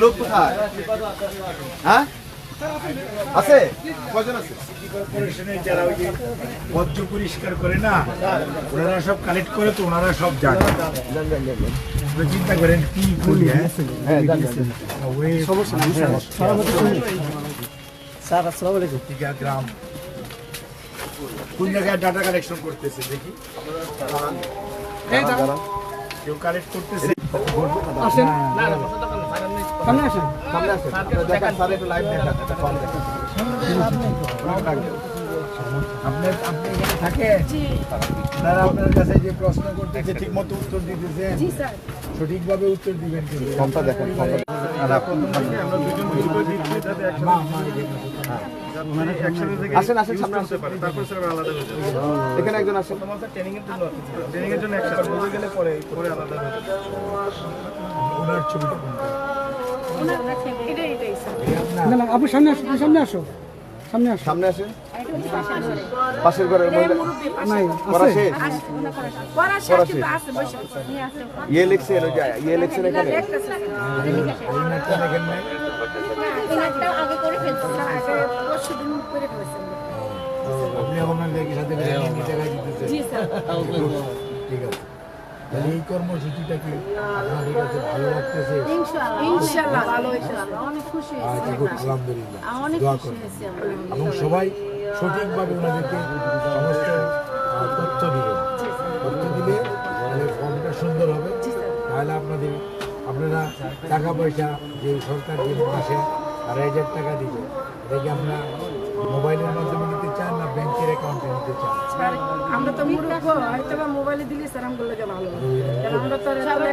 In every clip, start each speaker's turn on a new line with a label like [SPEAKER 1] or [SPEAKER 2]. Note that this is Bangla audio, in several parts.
[SPEAKER 1] লোক কোথায়? হ্যাঁ আছে, কয়জন আছে?
[SPEAKER 2] যারা ওই যে বর্জ্য পরিষ্কার করে না, ওনারা সব কালেক্ট করে, তো ওনারা সব জানে। চিন্তা করেন কি করি। গ্রাম কোন জায়গায় ডাটা কালেকশন করতেছে দেখি, কেউ কালেক্ট করতেছে। আপনি এখানে থাকে, আপনারা আপনার কাছে যে প্রশ্ন করতেছে ঠিক মতো উত্তর দিতেছে, সঠিকভাবে উত্তর দিবেন।
[SPEAKER 1] আসেন আসেন, সামনে আসতে পারে, তারপর স্যার আলাদা হয়ে যাবে। এখানে একজন আসেন, তোমাদের ট্রেনিং এর জন্য একসাথে বলে গেলে পরে আলাদা হয়ে যাবে।
[SPEAKER 2] ওনার ছবিটা কোনটা?
[SPEAKER 3] আপু সামনে আসো, সামনে আসো, সামনে আসো,
[SPEAKER 1] সামনে আসেন। পাশের ঘরের মহিলা
[SPEAKER 3] নাই
[SPEAKER 1] পড়া
[SPEAKER 3] আছে?
[SPEAKER 1] শেষ? ইয়ে লিখছেন, ওই যে ইয়ে লিখছেন এখানে।
[SPEAKER 2] আপনি আপনার সাথে ঠিক আছে। তাহলে এই কর্মসূচিটা কি আপনাদের কাছে ভালো লাগতেছে? আলহামদুলিল্লাহ, দোয়া করুন এবং সবাই সঠিকভাবে ওনাদেরকে সমস্ত তথ্য দিবেন। তথ্য দিলে তাহলে ফর্মটা সুন্দর হবে। তাহলে আপনারা টাকা পয়সা যে সরকার যে মাসে 2,500 টাকা দিবে, এটাকে আমরা মোবাইলের মাধ্যমে নিতে চান না ব্যাংকের অ্যাকাউন্টে নিতে চান?
[SPEAKER 4] আমরা তো মুরব্ব, হয়তো বা মোবাইলে দিলে স্যার আমগুলো ভালো হবে। আমরা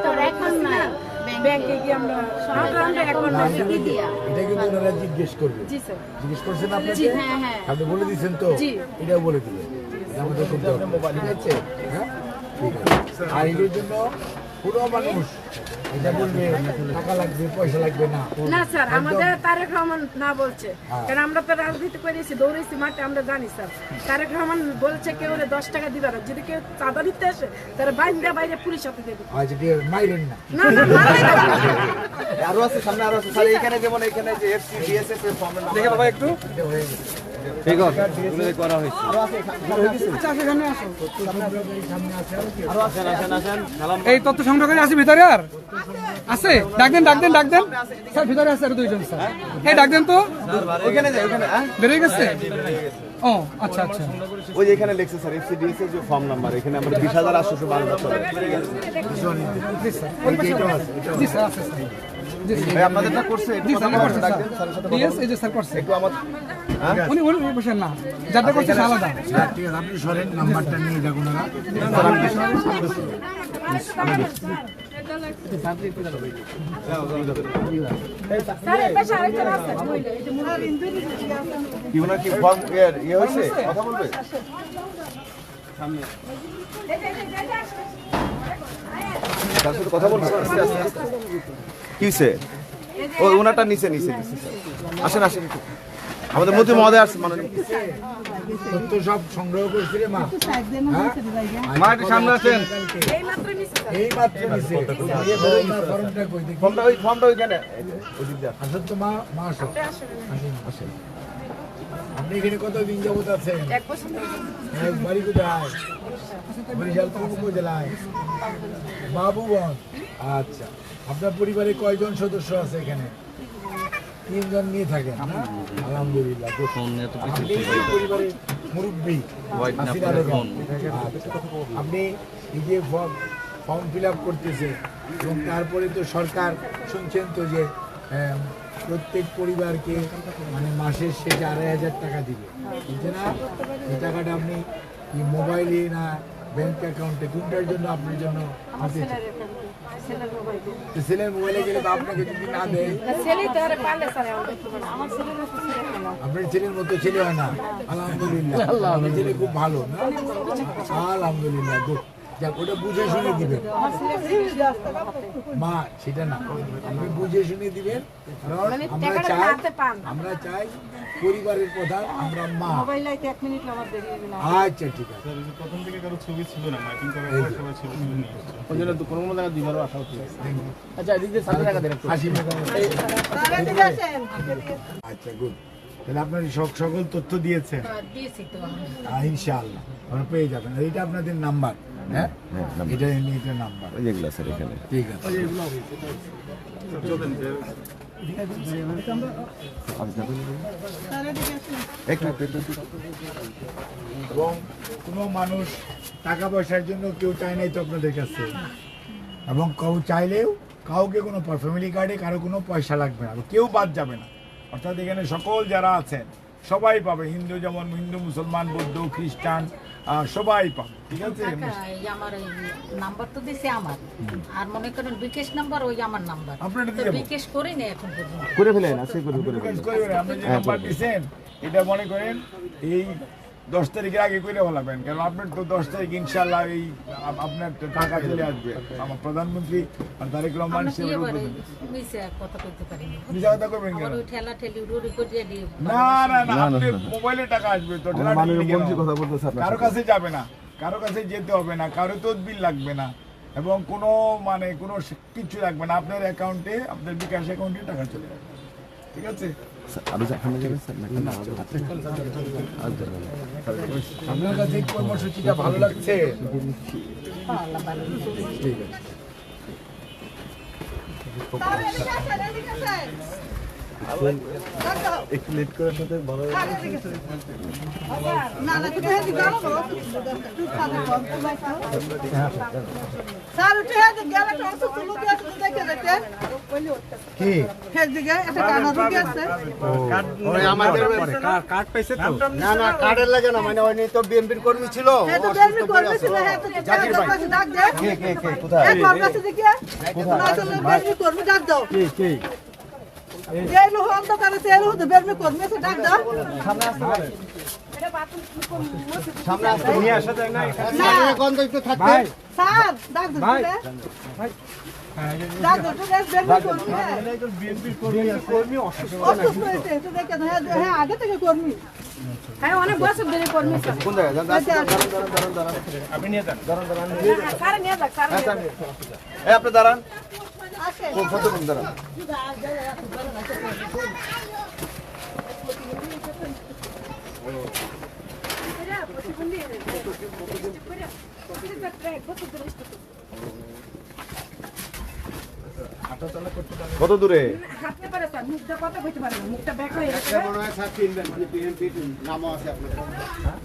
[SPEAKER 4] তো এখন না ব্যাংকে গিয়ে আমরা অ্যাকাউন্ট
[SPEAKER 2] এটা কিন্তু ওনারা জিজ্ঞেস করবে।
[SPEAKER 4] জি স্যার।
[SPEAKER 2] জিজ্ঞেস করছেন আপনাকে? আপনি বলে দিচ্ছেন তো? এটাও বলে দিলেন। আমাদের করতে হবে মোবাইল, ঠিক আছে? হ্যাঁ, ঠিক আছে। আর এর জন্য পুরো মানুষ এটা বলবে টাকা লাগবে, পয়সা লাগবে না।
[SPEAKER 4] না স্যার, আমাদের তারেক রহমান না বলছে, কারণ আমরা তো রাজনীতি করেছি, দৌড়েছি মাঠে, আমরা জানি স্যার। তারেক রহমান বলছে কেউ 10 টাকা দিবে না, যদি কেউ চাঁদা দিতে আসে তারা বাইরে পুলিশ সাথে দেবে।
[SPEAKER 2] আচ্ছা, ঠিক আছে, মাইরেন না।
[SPEAKER 4] না না,
[SPEAKER 1] আরো আছে, সামনে আরো আছে স্যার। এখানে যেমন এখানে যে এফসি বিএসএফ এর ফর্ম দেখে বাবা একটু
[SPEAKER 2] এটা হয়ে গেছে।
[SPEAKER 1] ঠিক আছে, এগুলো করা হয়েছে। আরো আছে,
[SPEAKER 3] সামনে আসো।
[SPEAKER 2] সামনে আছে আর কি?
[SPEAKER 1] আরো আসেন আসেন আসেন। সালাম।
[SPEAKER 3] এই তথ্য সংগ্রহ করে আছে ভিতরে, আর আছে? ডাক দেন স্যার, ভিতরে আছে আর দুইজন স্যার। এই ডাক দেন তো।
[SPEAKER 1] ওখানে যাই, ওখানে। হ্যাঁ,
[SPEAKER 3] বেরিয়ে গেছে? ও আচ্ছা আচ্ছা।
[SPEAKER 1] ওই যে এখানে লিখছে স্যার এফসি ডিএসএফ যে ফর্ম নাম্বার, এখানে আমরা 20,852 টাকা।
[SPEAKER 3] জি স্যার, আছে স্যার। জি স্যার।
[SPEAKER 1] ভাই আপনাদেরটা করছে, একটু
[SPEAKER 3] জি
[SPEAKER 1] কথা
[SPEAKER 3] স্যার,
[SPEAKER 1] বলুন,
[SPEAKER 3] করছে
[SPEAKER 1] ডাক
[SPEAKER 3] স্যার।
[SPEAKER 1] দেন স্যারের সাথে।
[SPEAKER 3] ডিএস এই যে স্যার করছে।
[SPEAKER 1] একটু আমার হ্যাঁ
[SPEAKER 3] উনি বসেন না, যারটা করছে সে আলাদা।
[SPEAKER 2] হ্যাঁ, ঠিক আছে, আপনি সরেন, নাম্বারটা নিয়ে যাক ওনারা।
[SPEAKER 1] কি ওনার কি ফর্ম ইয়ে হয়েছে, কথা বলবে? তার সাথে কথা বলবো। কি হয়েছে? ও ওনারটা নিচে আসেন আসেন একটু। আমাদের মধ্যে মহোদয় আসছে, মানে
[SPEAKER 2] তথ্য সব সংগ্রহ করছি রে মা।
[SPEAKER 1] মা একটু সামনে আসেন।
[SPEAKER 2] এই মাত্র নিছে। ফর্মটা কই দেখি?
[SPEAKER 1] ফর্মটা ওইখানে ওদিক দিয়ে আসেন।
[SPEAKER 2] আসেন তো মা, আসো। আসেন। আপনি এখানে কতদিন যাবত আছেন? বাড়ি কোথায়? বরিশাল কোন উপজেলায়? বাবুগঞ্জ। আচ্ছা, আপনার পরিবারে কয়জন সদস্য আছে এখানে? 3 জন নিয়ে থাকেন না? আলহামদুলিল্লাহ। আপনি পরিবারের মুরব্বী। আচ্ছা, আপনি এই যে ফর্ম ফিল আপ করতেছে এবং তারপরে তো সরকার শুনছেন তো যে প্রত্যেক পরিবারকে মানে মাসের শেষে 2,500 টাকা দিবে, বুঝছে না? এই টাকাটা আপনি মোবাইলে না ব্যাংক অ্যাকাউন্টে, কোনটার জন্য আপনার জন্য? ছেলের মোবাইলে গেলে তো আপনাকে যদি না দেয়, আপনার ছেলের মতো ছেলে হয় না। আলহামদুলিল্লাহ, আপনার ছেলে খুব ভালো না? আলহামদুলিল্লাহ, যাক, ওটা বুঝে শুনে দিবেন মা, সেটা না, আপনি বুঝে শুনে দিবেন, কারণ
[SPEAKER 4] মানে
[SPEAKER 2] আমরা
[SPEAKER 4] টাকাটা
[SPEAKER 2] চাই,
[SPEAKER 4] হাতে পান।
[SPEAKER 2] আমরা চাই পরিবারের প্রধান আমরা মা।
[SPEAKER 4] মোবাইল লাইতে 1 মিনিট আমার দেরি হবে না।
[SPEAKER 2] আচ্ছা ঠিক আছে।
[SPEAKER 5] প্রথম থেকে কারো ছবি ছিল না, মাইকিং করার পর সবাই ছবি তুলে নিয়ে এসেছে।
[SPEAKER 1] ওই জন্য তো কোনো জায়গায় দুইবারও আসা হচ্ছে। আচ্ছা এদিক দিয়ে 60 টাকা দেন একটু।
[SPEAKER 2] হাসি মুখে। আচ্ছা গুড, তাহলে আপনার সকল তথ্য দিয়েছে
[SPEAKER 4] দিয়েছি তো
[SPEAKER 2] ইনশাআল্লাহ আমরা পেয়ে যাবেন। আর এটা আপনাদের নাম্বার, হ্যাঁ এটা এটা নাম্বার,
[SPEAKER 1] ওই যেগুলো স্যার এখানে।
[SPEAKER 2] ঠিক আছে। এবং কোনো মানুষ টাকা পয়সার জন্য কেউ চায় নাই তো আপনাদের কাছে, এবং কেউ চাইলেও কাউকে কোনো ফ্যামিলি কার্ডে কারো কোনো পয়সা লাগবে না, কেউ বাদ যাবে না। অর্থাৎ এখানে সকল যারা আছেন সবাই পাবে, হিন্দু যেমন হিন্দু, মুসলমান, বৌদ্ধ, খ্রিস্টান সবাই পাবে, ঠিক আছে?
[SPEAKER 6] এই আমার এই নাম্বার তো দিছে আমার, আর মনে করেন বিকেশ নাম্বার ওই আমার নাম্বার,
[SPEAKER 2] আপনার
[SPEAKER 6] তো
[SPEAKER 2] দিয়ে যাবো।
[SPEAKER 6] বিকেশ করি না এখন পর্যন্ত।
[SPEAKER 1] করে ফেলেন, আজকে করে ফেলেন।
[SPEAKER 2] কাজ করবেন, আপনি যে নাম্বার দিয়েছেন এটা মনে করেন এই 10 তারিখের আগে করে বলাবেন, কারণ আপনার তো 10 তারিখ ইনশাল্লাহ এই আপনার টাকা চলে আসবে। আমার প্রধানমন্ত্রী আর তারেক রহমান
[SPEAKER 6] আমরা কি
[SPEAKER 2] সাহেবের
[SPEAKER 6] এবারে
[SPEAKER 2] উদ্বোধন।
[SPEAKER 6] মিছে কথা কইতে পারি না,
[SPEAKER 2] মিথ্যা কথা করবেন কেন?
[SPEAKER 6] আমার ওই ঠেলা ঠেলি রুড়ি করিয়ে দিয়ে
[SPEAKER 2] না না না, আপনি মোবাইলে টাকা আসবে তো, ঠেলা
[SPEAKER 1] মাননীয়
[SPEAKER 2] ঠেলি কেন?
[SPEAKER 1] মন্ত্রী কথা বলতেছে আপনার
[SPEAKER 2] কারো
[SPEAKER 1] সাথে।
[SPEAKER 2] কাছে যাবে না, কারো কাছে যেতে হবে না, কারো তদবির লাগবে না, এবং কোনো মানে কোনো কিছু লাগবে না। আপনার অ্যাকাউন্টে, আপনার বিকাশ অ্যাকাউন্টে টাকা চলে যাবে, ঠিক আছে?
[SPEAKER 1] স্যার, আরো যাখানে যাবেন স্যার নাকি?
[SPEAKER 2] আপনার কাছে এই কর্মসূচিটা ভালো লাগছে? ঠিক আছে।
[SPEAKER 1] একটু লেট করার সাথে ভালো
[SPEAKER 2] কি
[SPEAKER 1] কার্ড পাইছে তো?
[SPEAKER 7] না না কার্ডের লাগে না, মানে ওই তো বিএনপির কর্মী ছিল, জাকির ভাই। কে কোথায়? সামনে আসতে নিয়ে আসা যায় না? এখন তো একটু থাকতে
[SPEAKER 4] হ্যাঁ অনেক বছর ধরে কর্মী স্যার।
[SPEAKER 1] কোন জায়গায়? দাঁড়ান।
[SPEAKER 5] আপনি নিয়ে যান।
[SPEAKER 4] স্যার নিয়ে যাক, স্যার নিয়ে যাক।
[SPEAKER 1] এই আপনি দাঁড়ান। কত কোন দাঁড়ান? কত দূরে?
[SPEAKER 4] হাঁটতে পারে স্যার, মুখটা কথা কইতে পারে না, মুখটা ব্যাক হয়ে গেছে।
[SPEAKER 7] মনে হয় স্যার চিনবেন, মানে বিএনপির নামও আছে আপনার।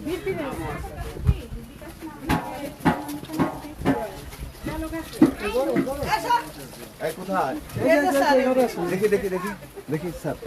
[SPEAKER 4] বিপি নেই।
[SPEAKER 1] এই কোথায়? দেখি স্যার।